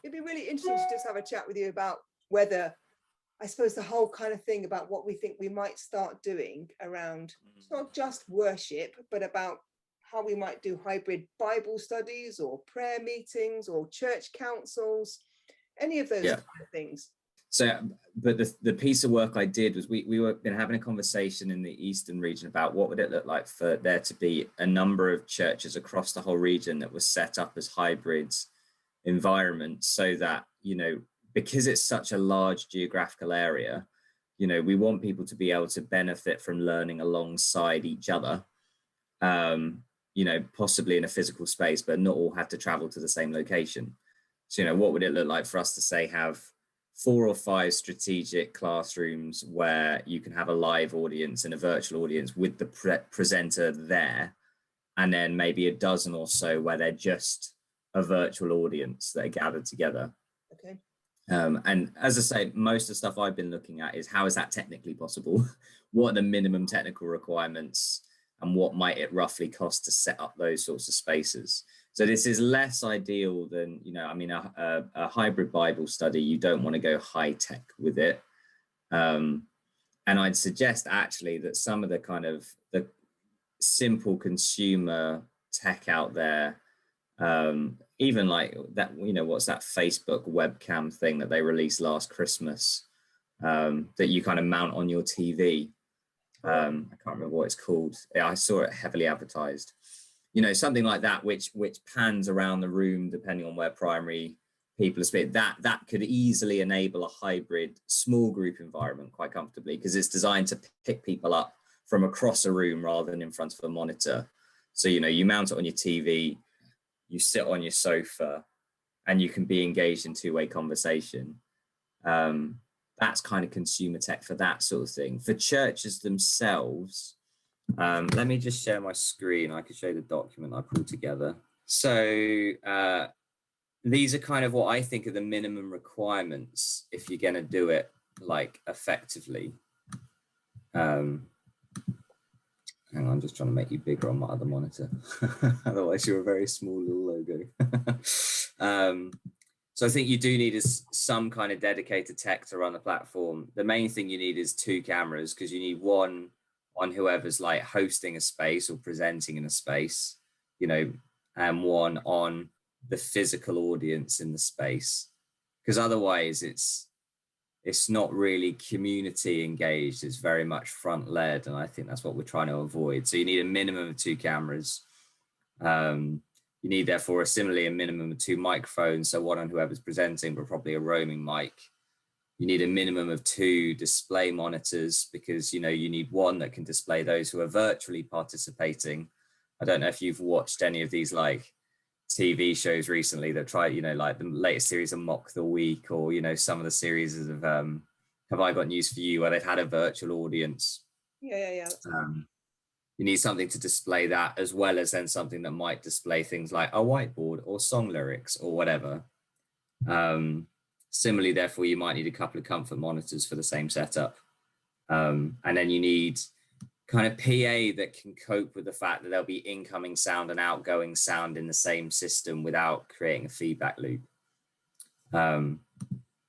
it'd be really interesting to just have a chat with you about whether, I suppose, the whole kind of thing about what we think we might start doing around, it's not just worship, but about how we might do hybrid Bible studies or prayer meetings or church councils, any of those kind of things. So, but the piece of work I did was we were been having a conversation in the Eastern region about what would it look like for there to be a number of churches across the whole region that was set up as hybrid environments, so that, you know, because it's such a large geographical area, you know, we want people to be able to benefit from learning alongside each other, you know, possibly in a physical space, but not all have to travel to the same location. So, you know, what would it look like for us to say have 4 or 5 strategic classrooms where you can have a live audience and a virtual audience with the presenter there, and then maybe a dozen or so where they're just a virtual audience that are gathered together. Okay. And as I say, most of the stuff I've been looking at is how is that technically possible? What are the minimum technical requirements, and what might it roughly cost to set up those sorts of spaces? So this is less ideal than, you know, I mean, a hybrid Bible study, you don't want to go high tech with it. And I'd suggest actually that some of the kind of the simple consumer tech out there, even like that, you know, what's that Facebook webcam thing that they released last Christmas, that you kind of mount on your TV. I can't remember what it's called. I saw it heavily advertised. You know, something like that, which pans around the room depending on where primary people are speaking. That could easily enable a hybrid small group environment quite comfortably, because it's designed to pick people up from across a room rather than in front of a monitor. So, you know, you mount it on your TV, you sit on your sofa, and you can be engaged in two-way conversation. That's kind of consumer tech for that sort of thing. For churches themselves, let me just share my screen. I can show you the document I pulled together. So these are kind of what I think are the minimum requirements if you're going to do it like effectively. Hang on, I'm just trying to make you bigger on my other monitor. Otherwise, you're a very small little logo. So I think you do need some kind of dedicated tech to run the platform. The main thing you need is 2 cameras, because you need one on whoever's like hosting a space or presenting in a space, you know, and one on the physical audience in the space, because otherwise it's not really community engaged. It's very much front led, and I think that's what we're trying to avoid. So you need a minimum of 2 cameras. You need therefore similarly a minimum of 2 microphones, so one on whoever's presenting, but probably a roaming mic. You need a minimum of 2 display monitors, because, you know, you need one that can display those who are virtually participating. I don't know if you've watched any of these like TV shows recently that try, you know, like the latest series of Mock the Week, or, you know, some of the series of Have I Got News for You, where they've had a virtual audience. Yeah. You need something to display that, as well as then something that might display things like a whiteboard or song lyrics or whatever. Similarly, therefore, you might need a couple of comfort monitors for the same setup. And then you need kind of PA that can cope with the fact that there'll be incoming sound and outgoing sound in the same system without creating a feedback loop.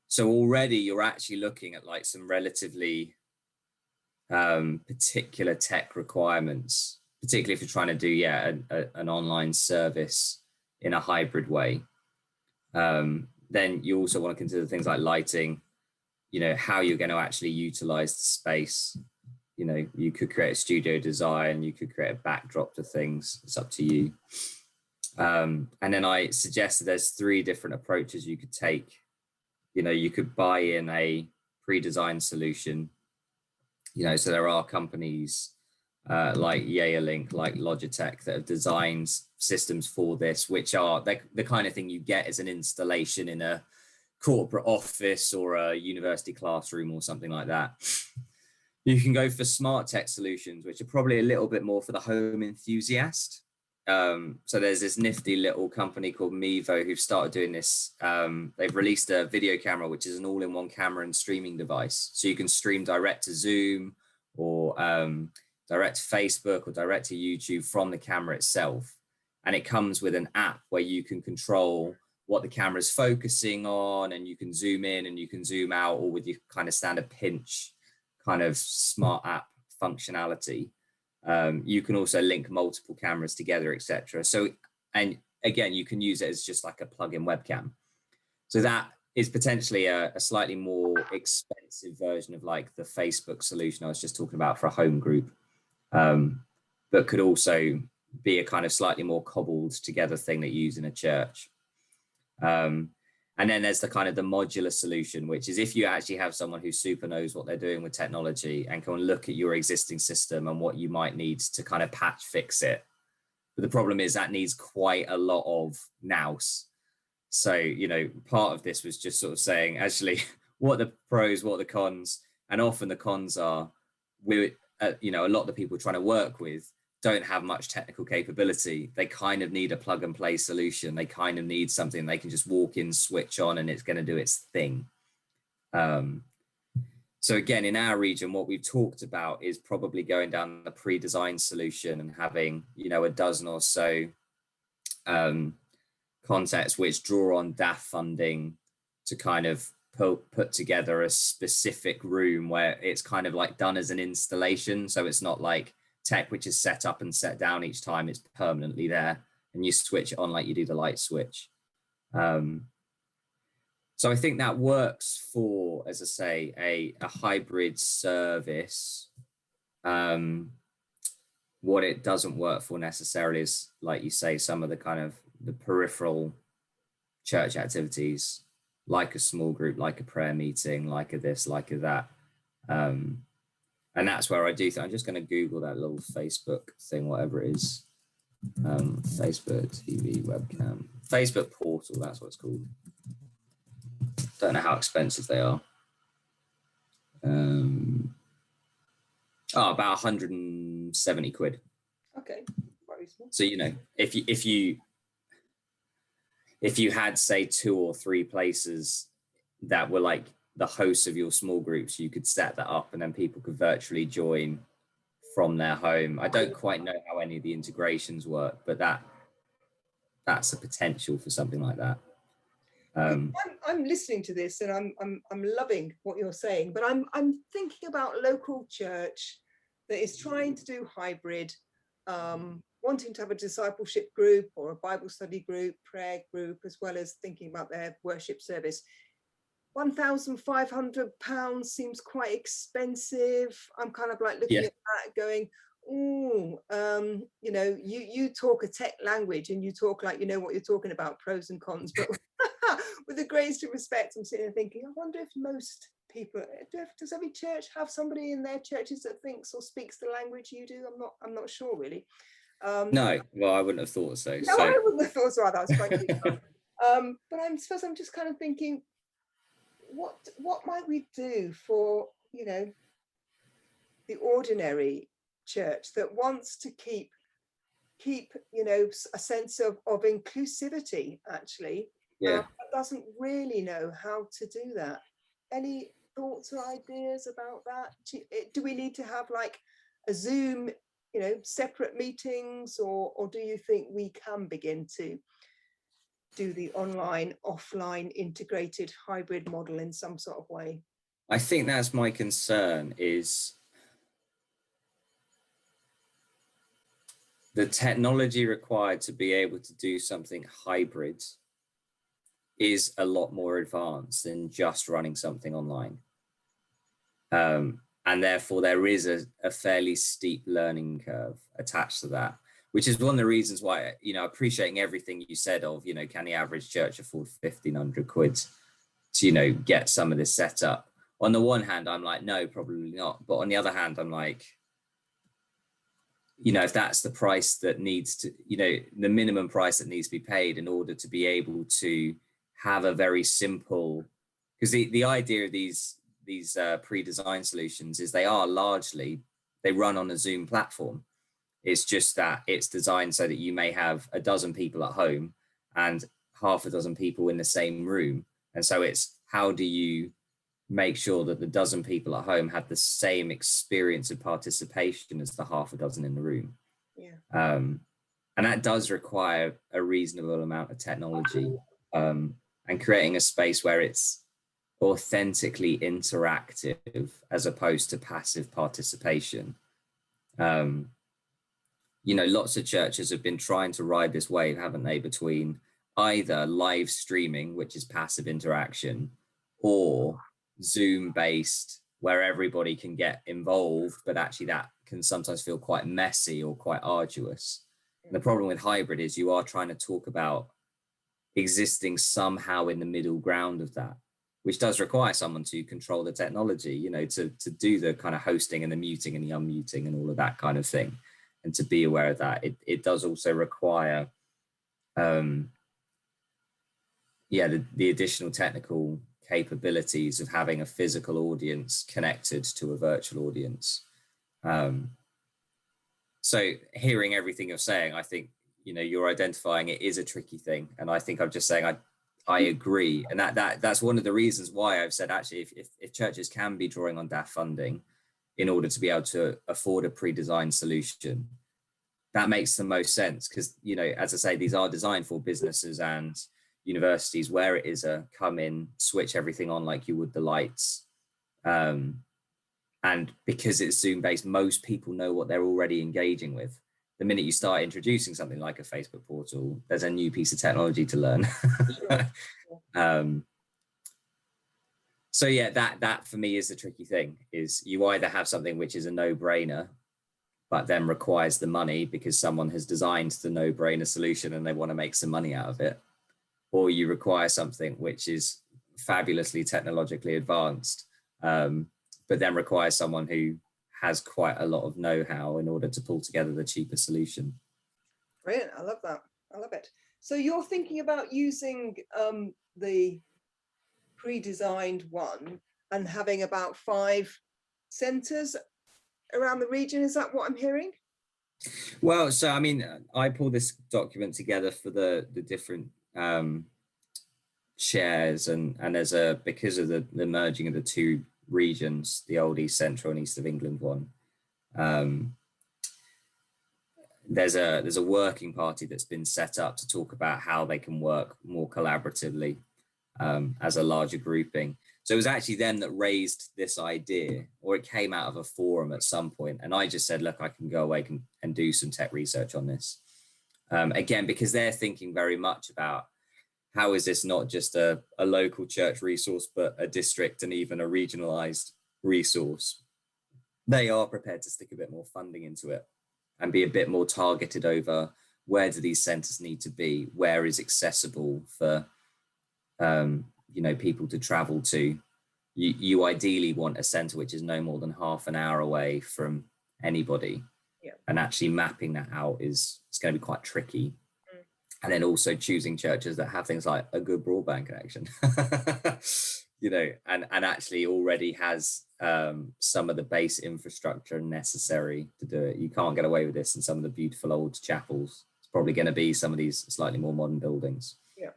So already you're actually looking at like some relatively particular tech requirements, particularly if you're trying to do an online service in a hybrid way. Then you also want to consider things like lighting, you know, how you're going to actually utilize the space. You know, you could create a studio design, you could create a backdrop to things. It's up to you. And then I suggested there's 3 different approaches you could take. You know, you could buy in a pre-designed solution. You know, so there are companies like Yealink, like Logitech, that have designed systems for this, which are the kind of thing you get as an installation in a corporate office or a university classroom or something like that. You can go for smart tech solutions, which are probably a little bit more for the home enthusiast. So there's this nifty little company called Mevo who've started doing this. They've released a video camera, which is an all-in-one camera and streaming device. So you can stream direct to Zoom or direct to Facebook or direct to YouTube from the camera itself. And it comes with an app where you can control what the camera's focusing on, and you can zoom in and you can zoom out, or with your kind of standard pinch kind of smart app functionality. You can also link multiple cameras together, etc. So, and again, you can use it as just like a plug-in webcam. So that is potentially a slightly more expensive version of like the Facebook solution I was just talking about for a home group, but could also be a kind of slightly more cobbled together thing that you use in a church. And then there's the kind of the modular solution, which is if you actually have someone who super knows what they're doing with technology and can look at your existing system and what you might need to kind of patch fix it. But the problem is that needs quite a lot of nous. So, you know, part of this was just sort of saying, actually, what are the pros, what are the cons? And often the cons are, you know, a lot of the people trying to work with don't have much technical capability. They kind of need a plug and play solution. They kind of need something they can just walk in, switch on, and it's going to do its thing. So again, in our region, what we've talked about is probably going down the pre-designed solution and having, you know, a dozen or so contacts which draw on DAF funding to kind of put together a specific room where it's kind of like done as an installation. So it's not like tech which is set up and set down each time. It's permanently there and you switch it on like you do the light switch. So I think that works for, as I say, a hybrid service. What it doesn't work for necessarily is, like you say, some of the kind of the peripheral church activities, like a small group, like a prayer meeting, like a this, like a that. And that's where I do think, I'm just going to Google that little Facebook thing, whatever it is. Facebook TV webcam, Facebook portal, that's what it's called. Don't know how expensive they are. About 170 quid. Okay. So, you know, if you had, say, 2 or 3 places that were like the hosts of your small groups, you could set that up and then people could virtually join from their home. I don't quite know how any of the integrations work, but that's a potential for something like that. I'm listening to this and I'm loving what you're saying, but I'm thinking about local church that is trying to do hybrid, wanting to have a discipleship group or a Bible study group, prayer group, as well as thinking about their worship service. £1,500 seems quite expensive. I'm kind of like looking at that going, oh, you know, you talk a tech language and you talk like you know what you're talking about, pros and cons, but with the greatest respect, I'm sitting there thinking, I wonder if most people, does every church have somebody in their churches that thinks or speaks the language you do? I'm not sure really. No, well, I wouldn't have thought so. No, I wouldn't have thought so. That was quite good. But I suppose I'm just kind of thinking, what might we do for, you know, the ordinary church that wants to keep you know, a sense of inclusivity actually, but doesn't really know how to do that. Any thoughts or ideas about that? Do we need to have like a Zoom, you know, separate meetings, or do you think we can begin to do the online offline integrated hybrid model in some sort of way? I think that's my concern, is the technology required to be able to do something hybrid is a lot more advanced than just running something online. And therefore there is a fairly steep learning curve attached to that, which is one of the reasons why, you know, appreciating everything you said of, you know, can the average church afford 1,500 quid to, you know, get some of this set up? On the one hand, I'm like, no, probably not. But on the other hand, I'm like, you know, if that's the price that needs to, you know, the minimum price that needs to be paid in order to be able to have a very simple, because the idea of these pre-designed solutions is they run on a Zoom platform. It's just that it's designed so that you may have a dozen people at home and half a dozen people in the same room. And so it's, how do you make sure that the dozen people at home have the same experience of participation as the half a dozen in the room? And that does require a reasonable amount of technology. and creating a space where it's authentically interactive as opposed to passive participation. You know, lots of churches have been trying to ride this wave, haven't they, between either live streaming, which is passive interaction, or Zoom based, where everybody can get involved, but actually that can sometimes feel quite messy or quite arduous. And the problem with hybrid is you are trying to talk about existing somehow in the middle ground of that, which does require someone to control the technology, you know, to do the kind of hosting and the muting and the unmuting and all of that kind of thing. And to be aware of that, it does also require, the additional technical capabilities of having a physical audience connected to a virtual audience. So hearing everything you're saying, I think, you know, you're identifying it is a tricky thing. And I think I'm just saying I agree. And that's one of the reasons why I've said, actually, if churches can be drawing on DAF funding in order to be able to afford a pre-designed solution, that makes the most sense. Because, you know, as I say, these are designed for businesses and universities where it is a come in, switch everything on like you would the lights. And because it's Zoom based, most people know what they're already engaging with. The minute you start introducing something like a Facebook portal, there's a new piece of technology to learn. So yeah, that for me is the tricky thing, is you either have something which is a no-brainer, but then requires the money because someone has designed the no-brainer solution and they want to make some money out of it, or you require something which is fabulously technologically advanced, but then requires someone who has quite a lot of know-how in order to pull together the cheaper solution. Brilliant. I love that. I love it. So you're thinking about using the pre-designed one and having about 5 centres around the region. Is that what I'm hearing? Well, so I mean, I pulled this document together for the different shares, and there's because of the merging of the 2 regions, the old East Central and East of England one, there's a working party that's been set up to talk about how they can work more collaboratively as a larger grouping. So it was actually them that raised this idea, or it came out of a forum at some point, and I just said, look, I can go away and do some tech research on this, again, because they're thinking very much about how is this not just a local church resource, but a district and even a regionalized resource. They are prepared to stick a bit more funding into it and be a bit more targeted over where do these centers need to be, where is accessible for you know, people to travel to. You ideally want a center which is no more than half an hour away from anybody. Yeah. And actually mapping that out it's going to be quite tricky. And then also choosing churches that have things like a good broadband connection, you know, and actually already has some of the base infrastructure necessary to do it. You can't get away with this in some of the beautiful old chapels. It's probably going to be some of these slightly more modern buildings. Yeah.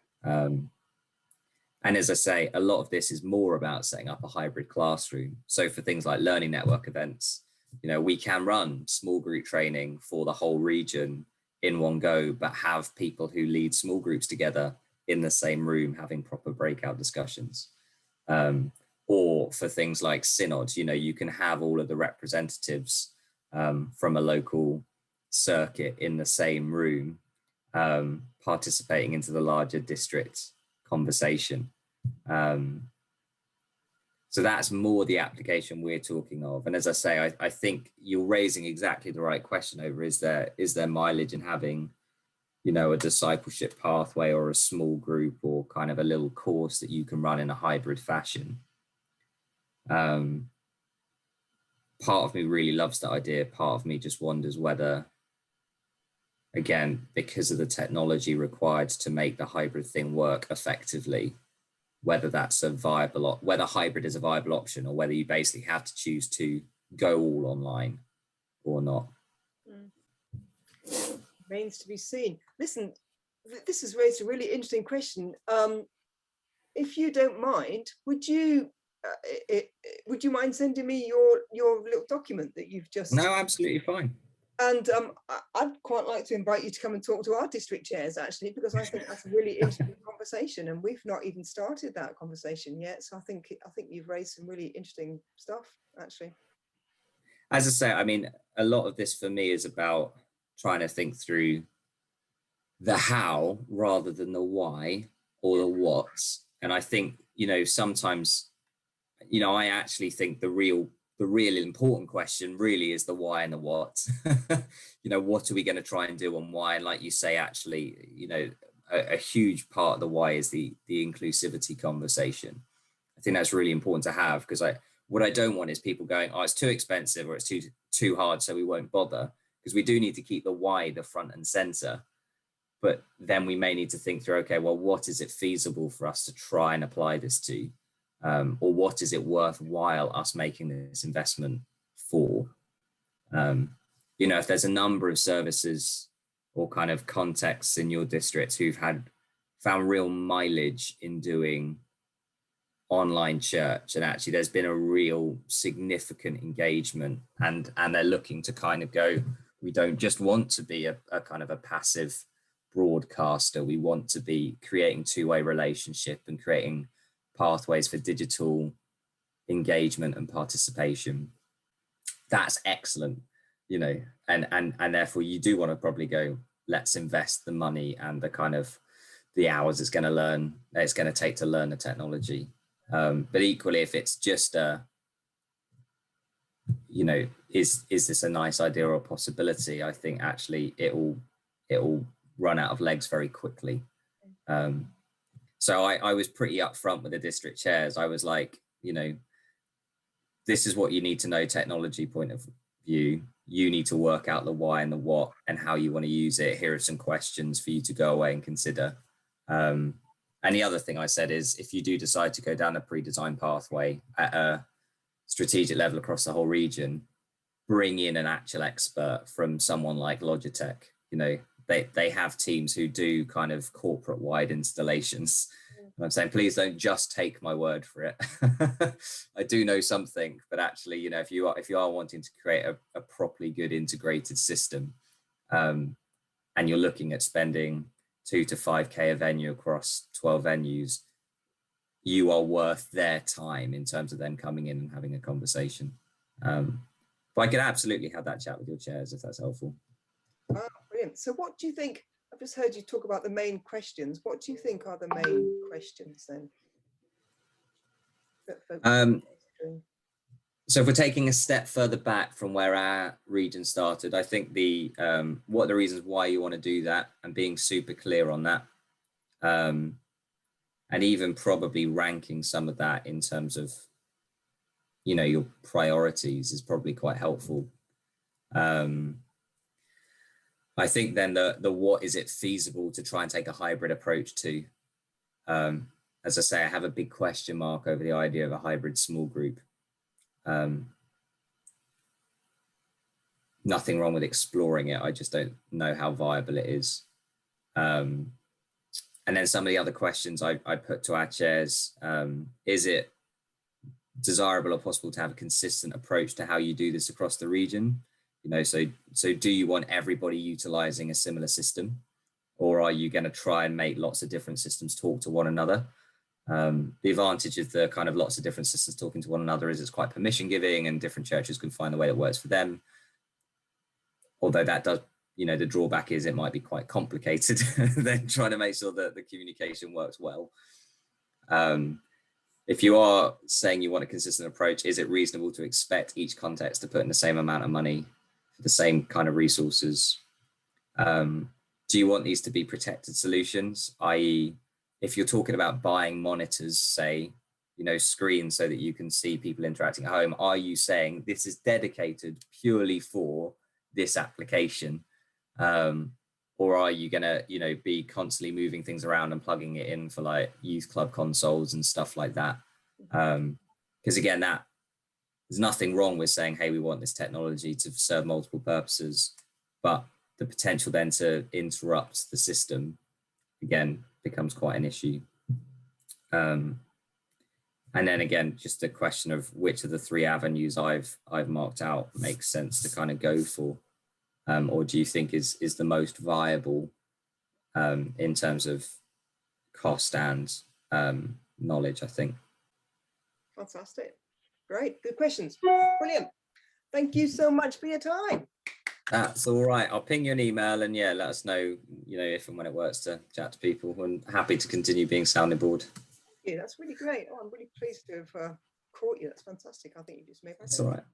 And as I say, a lot of this is more about setting up a hybrid classroom. So for things like learning network events, you know, we can run small group training for the whole region in one go, but have people who lead small groups together in the same room having proper breakout discussions. Or for things like synods, you know, you can have all of the representatives from a local circuit in the same room participating into the larger district conversation. So that's more the application we're talking of. And as I say, I think you're raising exactly the right question over, is there mileage in having, you know, a discipleship pathway or a small group or kind of a little course that you can run in a hybrid fashion? Part of me really loves that idea. Part of me just wonders whether, again, because of the technology required to make the hybrid thing work effectively, whether that's a viable, whether hybrid is a viable option, or whether you basically have to choose to go all online or not. Remains to be seen. Listen, this has raised a really interesting question. If you don't mind, would you mind sending me your little document that you've just? No, absolutely fine. And I'd quite like to invite you to come and talk to our district chairs, actually, because I think that's a really interesting conversation. conversation, and we've not even started that conversation yet. So I think you've raised some really interesting stuff, actually. As I say, I mean, a lot of this for me is about trying to think through the how rather than the why or the what. And I think, sometimes, I actually think the real important question really is the why and the what. What are we going to try and do and why? And like you say, actually, a huge part of the why is the inclusivity conversation. I think that's really important to have, because what I don't want is people going, oh, it's too expensive or it's too hard, so we won't bother, because we do need to keep the why the front and center. But then we may need to think through, okay, well, what is it feasible for us to try and apply this to? Or what is it worthwhile us making this investment for? If there's a number of services or kind of contexts in your district who've found real mileage in doing online church, and actually there's been a real significant engagement, and they're looking to kind of go, we don't just want to be a kind of a passive broadcaster, we want to be creating two-way relationship and creating pathways for digital engagement and participation. That's excellent, and therefore you do want to probably go, let's invest the money and the kind of the hours it's going to take to learn the technology. But equally, if it's just is this a nice idea or a possibility, I think actually it will run out of legs very quickly. So I was pretty upfront with the district chairs. I was like, this is what you need to know, technology point of view. You need to work out the why and the what and how you want to use it. Here are some questions for you to go away and consider. And the other thing I said is, if you do decide to go down a pre-designed pathway at a strategic level across the whole region, bring in an actual expert from someone like Logitech. They have teams who do kind of corporate wide installations. And I'm saying, please don't just take my word for it. I do know something, but actually, if you are wanting to create a properly good integrated system, and you're looking at spending 2 to 5K a venue across 12 venues, you are worth their time in terms of them coming in and having a conversation. But I could absolutely have that chat with your chairs if that's helpful. Oh, brilliant. So what do you think, I've just heard you talk about the main questions. What do you think are the main questions then? So if we're taking a step further back from where our region started, I think what are the reasons why you want to do that, and being super clear on that, and even probably ranking some of that in terms of, your priorities is probably quite helpful. I think then the what is it feasible to try and take a hybrid approach to? As I say, I have a big question mark over the idea of a hybrid small group. Nothing wrong with exploring it. I just don't know how viable it is. And then some of the other questions I put to our chairs, is it desirable or possible to have a consistent approach to how you do this across the region? So do you want everybody utilizing a similar system, or are you going to try and make lots of different systems talk to one another? The advantage of the kind of lots of different systems talking to one another is it's quite permission giving, and different churches can find the way that works for them. Although that does, the drawback is it might be quite complicated then trying to make sure that the communication works well. If you are saying you want a consistent approach, is it reasonable to expect each context to put in the same amount of money for the same kind of resources? Do you want these to be protected solutions, i.e., if you're talking about buying monitors, say, screens so that you can see people interacting at home, are you saying this is dedicated purely for this application? Or are you gonna, be constantly moving things around and plugging it in for like youth club consoles and stuff like that? Because again, there's nothing wrong with saying, hey, we want this technology to serve multiple purposes, but the potential then to interrupt the system, again, becomes quite an issue. And then again, just a question of which of the 3 avenues I've marked out makes sense to kind of go for, or do you think is the most viable in terms of cost and knowledge, I think. Fantastic. Great. Good questions. Brilliant. Thank you so much for your time. That's all right. I'll ping you an email and yeah, let us know, you know, if and when it works to chat to people. And happy to continue being sounding board. Yeah, that's really great. Oh, I'm really pleased to have caught you. That's fantastic. I think you just made my day. That's all right.